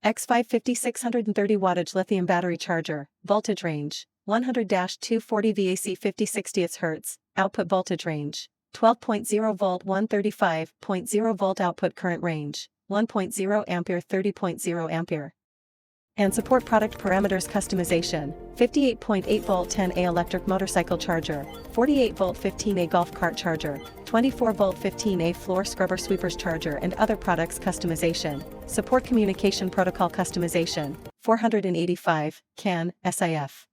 X550 630 wattage lithium battery charger, voltage range, 100-240 VAC 50/60 Hz, output voltage range, 12.0 volt 135.0 volt output current range, 1.0 ampere 30.0 ampere. And support product parameters customization, 58.8 volt 10A electric motorcycle charger, 48 volt 15A golf cart charger, 24 volt 15A floor scrubber sweepers charger and other products customization, support communication protocol customization, 485, CAN, SIF.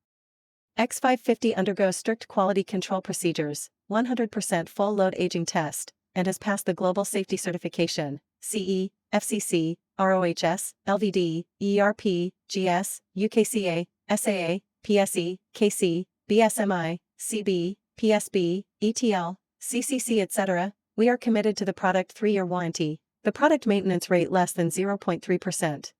X550 undergoes strict quality control procedures, 100% full load aging test, and has passed the Global Safety Certification, CE, FCC, ROHS, LVD, ERP, GS, UKCA, SAA, PSE, KC, BSMI, CB, PSB, ETL, CCC etc. We are committed to the product 3-year warranty, the product maintenance rate less than 0.3%.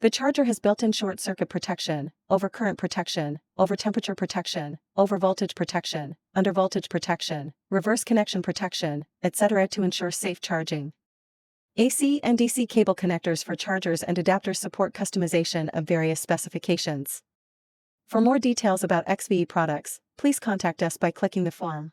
The charger has built-in short circuit protection, overcurrent protection, over-temperature protection, over-voltage protection, under-voltage protection, reverse connection protection, etc. to ensure safe charging. AC and DC cable connectors for chargers and adapters support customization of various specifications. For more details about XVE products, please contact us by clicking the form.